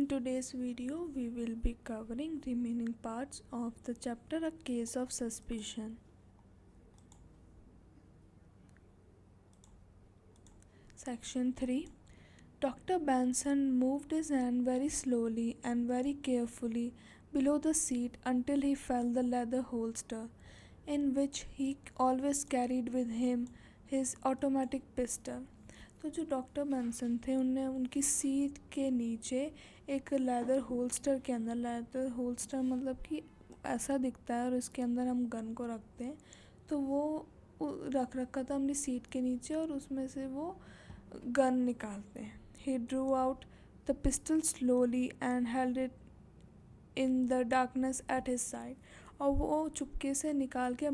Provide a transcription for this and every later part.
In today's video, we will be covering remaining parts of the chapter A Case of Suspicion. Section 3. Dr. Benson moved his hand very slowly and very carefully below the seat until he felt the leather holster, in which he always carried with him his automatic pistol. तो जो doctor Benson थे उनने उनकी seat के नीचे एक leather holster के अंदर, लेदर होल्स्टर मतलब कि ऐसा दिखता है और इसके अंदर हम गन को रखते हैं, तो वो रख रखा था अपनी सीट के नीचे और उसमें से वो गन निकालते हैं. He drew out the pistol slowly and held it in the darkness at his side. और वो चुपके से निकाल के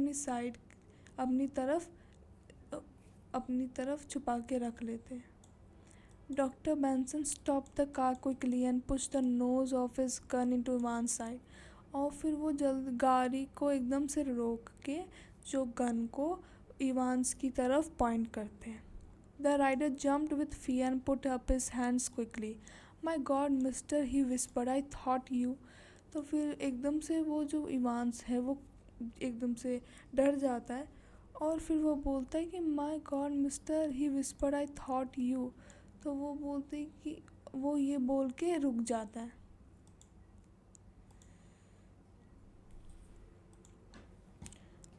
अपनी तरफ छुपा के रख लेते हैं. Dr. Benson stopped the car quickly and pushed the nose of his gun into Ivan's side. और फिर वो जल्द गाड़ी को एकदम से रोक के जो गन को इवांस की तरफ पॉइंट करते हैं. The rider jumped with fear and put up his hands quickly. My God, mister, he whispered, I thought you. तो फिर एकदम से वो जो इवांस है वो एकदम से डर जाता है और फिर वो बोलता है कि my God mister, he whispered I thought you. तो वो बोलते हैं कि वो ये बोल के रुक जाता है.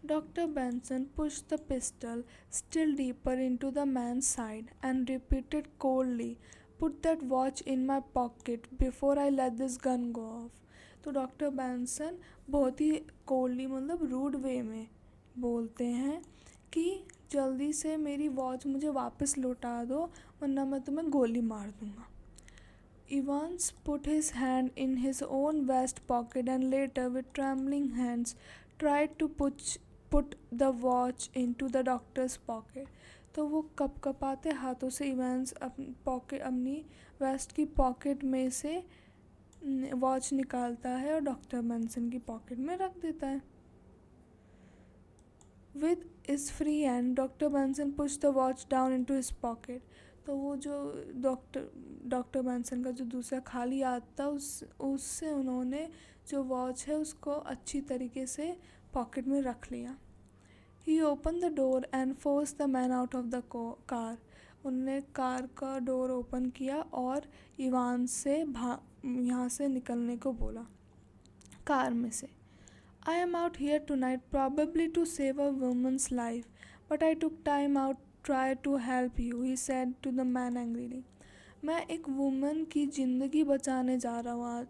Dr. Benson pushed the pistol still deeper into the man's side and repeated coldly, put that watch in my pocket before I let this gun go off. तो डॉक्टर बेंसन बहुत ही कोल्डली मतलब रूड वे में बोलते हैं कि जल्दी से मेरी वॉच मुझे वापस लौटा दो वरना मैं तुम्हें गोली मार दूंगा. Evans put his hand in his own vest pocket and later with trembling hands tried to put the watch into the doctor's pocket. तो वो कपकपाते हाथों से इवांस अपनी वेस्ट की पॉकेट में से वॉच निकालता है और डॉक्टर बेंसन की पॉकेट में रख देता है. With his free hand, Dr. Benson pushed the watch down into his pocket. तो वो जो डॉक्टर बेंसन का जो दूसरा खाली हाथ था उससे उन्होंने जो वॉच है उसको अच्छी तरीके से पॉकेट में रख लिया. He opened the door and forced the man out of the car. उनने कार का डोर ओपन किया और इवान से यहाँ से निकलने को बोला कार में से. I am out here tonight probably to save a woman's life, but I took time out try to help you, he said to the man angrily. मैं एक वुमन की ज़िंदगी बचाने जा रहा हूँ आज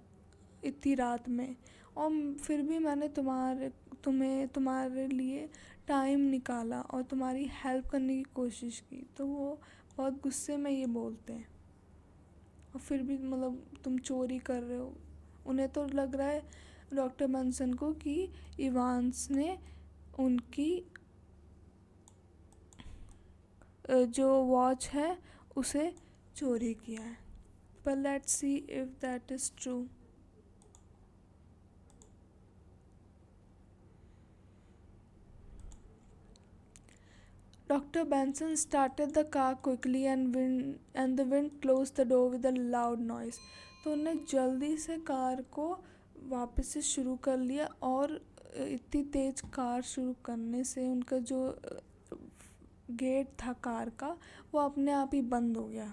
इतनी रात में और फिर भी मैंने तुम्हारे लिए टाइम निकाला और तुम्हारी हेल्प करने की कोशिश की. तो वो बहुत गुस्से में ये बोलते हैं और फिर भी मतलब तुम चोरी कर रहे हो. उन्हें तो लग रहा है डॉक्टर बेंसन को कि इवांस ने उनकी जो वॉच है उसे चोरी किया है. पर let's see if that is true. Dr. Benson started the car quickly and the wind closed the door with a loud noise. तो उन्होंने जल्दी से कार को वापस से शुरू कर लिया और इतनी तेज़ कार शुरू करने से उनका जो गेट था कार का वो अपने आप ही बंद हो गया.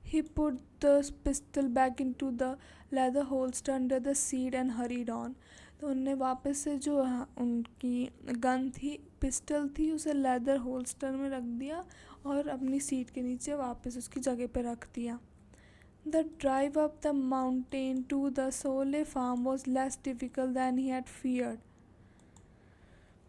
He put the pistol back into the leather holster under the seat and hurried on. तो उनने वापस से जो उनकी गन थी पिस्टल थी उसे लेदर होल्स्टर में रख दिया और अपनी सीट के नीचे वापस उसकी जगह पे रख दिया. The drive up the mountain to the Sole farm was less difficult than he had feared.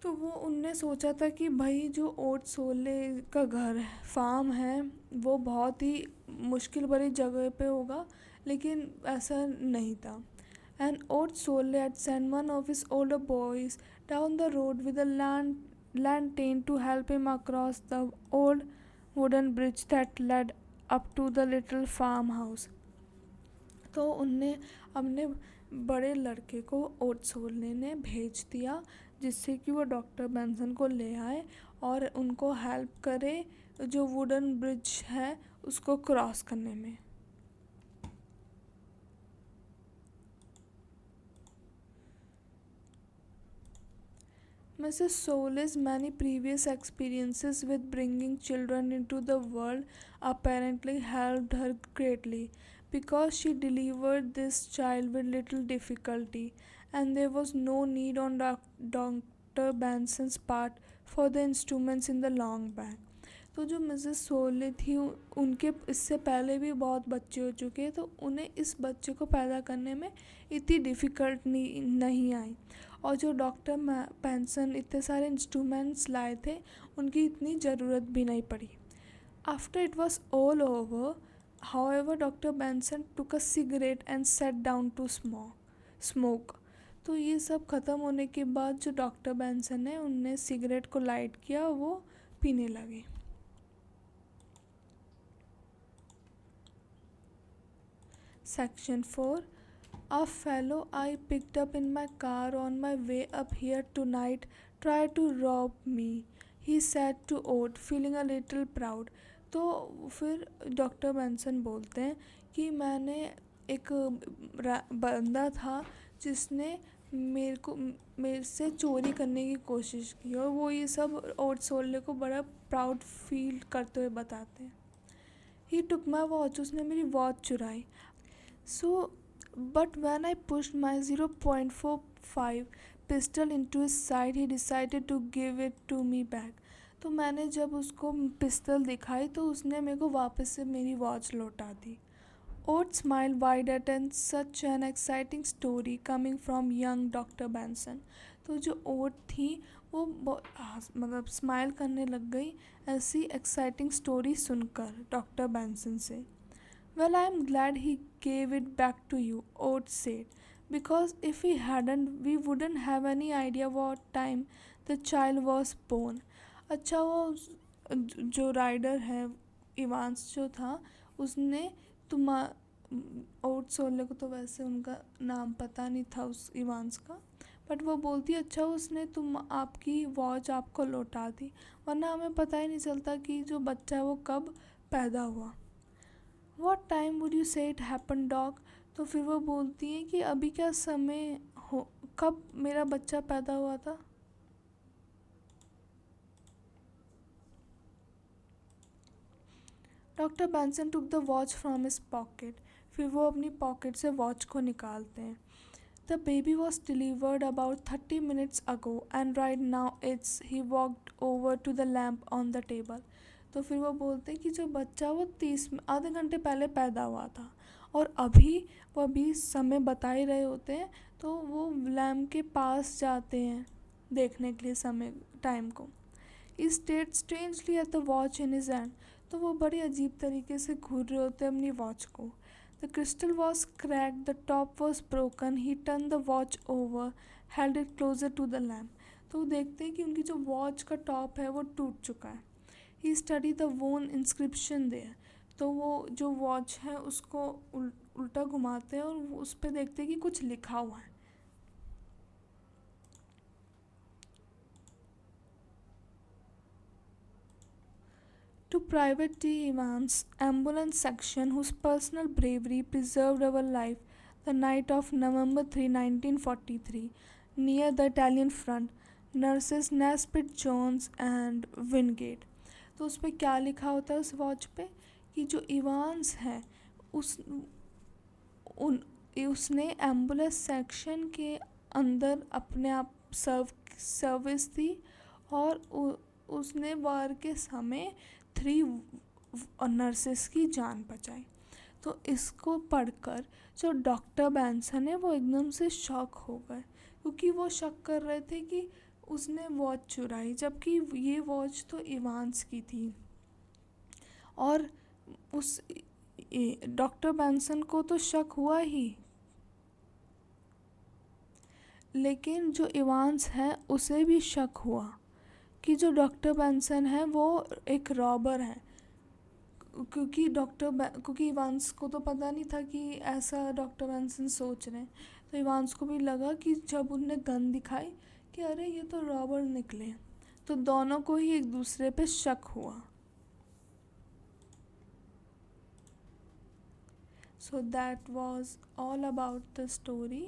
तो वो उनने सोचा था कि भाई जो ओट सोले का घर है फार्म है वो बहुत ही मुश्किल भरी जगह पे होगा, लेकिन ऐसा नहीं था. And Old Sole had sent one of his older boys down the road with a lantern to help him across the old wooden bridge that led up to the little farmhouse. तो उनने अपने बड़े लड़के को ओट सोले ने भेज दिया जिससे कि वो डॉक्टर बेंसन को ले आए और उनको हेल्प करे जो वुडन ब्रिज है उसको क्रॉस करने में. Mrs. Solis' many previous experiences with bringing children into the world apparently helped her greatly, because she delivered this child with little difficulty, and there was no need on Dr. Benson's part for the instruments in the long bag. तो जो Mrs सोले थी उनके इससे पहले भी बहुत बच्चे हो चुके हैं, तो उन्हें इस बच्चे को पैदा करने में इतनी डिफ़िकल्ट नहीं आई। और जो डॉक्टर पेंसन इतने सारे इंस्ट्रूमेंट्स लाए थे, उनकी इतनी ज़रूरत भी नहीं पड़ी। After it was all over, however doctor Benson took a cigarette and sat down to smoke. तो ये सब ख़त्म होने के बाद जो डॉक्टर बेंसन ने उनने सिगरेट को लाइट किया, वो पीने लगे। Section 4. A fellow I picked up in my car on my way up here tonight tried to rob me, he said to Oat, feeling a little proud. तो फिर doctor Benson बोलते हैं कि मैंने एक बंदा था जिसने मेरे से चोरी करने की कोशिश की, और वो ये सब ओट सोल्ले को बड़ा प्राउड फील करते हुए बताते हैं। ही टुक माई वॉच, उसने मेरी वॉच चुराई। So, but when I pushed my 0.45 pistol into his side, he decided to give it to me back. तो मैंने जब उसको पिस्तल दिखाई तो उसने मेरे को वापस से मेरी वॉच लौटा दी। Oat smiled wide at and such an exciting story coming from young Dr. Benson. तो जो ओट थी वो मतलब स्माइल करने लग गई ऐसी एक्साइटिंग स्टोरी सुनकर डॉक्टर बेंसन से। Well, I am glad he gave it back to you, Oates said, because if he hadn't, we wouldn't have any idea what time the child was born. अच्छा, वो जो rider है Evans जो था, उसने ओट सोले को तो वैसे उनका नाम पता नहीं था उस इवांस का, बट वो बोलती अच्छा उसने आपकी वॉच आपको लौटा दी, वरना हमें पता ही नहीं चलता कि जो बच्चा वो कब पैदा हुआ। What time would you say it happened, dog? तो फिर वो बोलती है कि अभी क्या समय हो, कब मेरा बच्चा पैदा हुआ था। Doctor Benson took the watch from his pocket, फिर वो अपनी पॉकेट से वॉच को निकालते हैं। The baby was delivered about 30 minutes ago and right now it's he walked over to the lamp on the table. तो फिर वो बोलते हैं कि जो बच्चा वो आधे घंटे पहले पैदा हुआ था, और वो अभी समय बता ही रहे होते हैं, तो वो लैम्प के पास जाते हैं देखने के लिए समय टाइम को। He stayed strangely at the watch in his hand, तो वो बड़े अजीब तरीके से घूर रहे होते हैं अपनी वॉच को। The crystal was crack, the top was broken, he turn the watch over, held it closer to the lamp. तो वो देखते हैं कि उनकी जो वॉच का टॉप है वो टूट चुका है। ही स्टडी द वोन इंस्क्रिप्शन देयर, तो वो जो वॉच है उसको उल्टा घुमाते हैं और उस पर देखते हैं कि कुछ लिखा हुआ है। To Private T. Evans, ambulance section, whose personal bravery preserved our life the night of November 3, 1943, near the Italian front, nurses Nesbitt Jones and Wingate. तो उस पर क्या लिखा होता है उस वॉच पे कि जो इवांस है उसने एम्बुलेंस सेक्शन के अंदर अपने आप सर्विस दी, और उसने वार के समय 3 नर्सेस की जान बचाई। तो इसको पढ़कर जो डॉक्टर बेंसन है वो एकदम से शॉक हो गए, क्योंकि वो शक कर रहे थे कि उसने वॉच चुराई, जबकि ये वॉच तो इवांस की थी। और उस डॉक्टर बेंसन को तो शक हुआ ही, लेकिन जो इवांस है उसे भी शक हुआ कि जो डॉक्टर बेंसन है वो एक रॉबर है, क्योंकि इवांस को तो पता नहीं था कि ऐसा डॉक्टर बेंसन सोच रहे हैं। तो इवांस को भी लगा कि जब उनने गन दिखाई कि अरे ये तो रॉबर निकले, तो दोनों को ही एक दूसरे पे शक हुआ। So that was all about the story.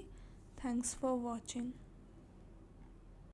Thanks for watching.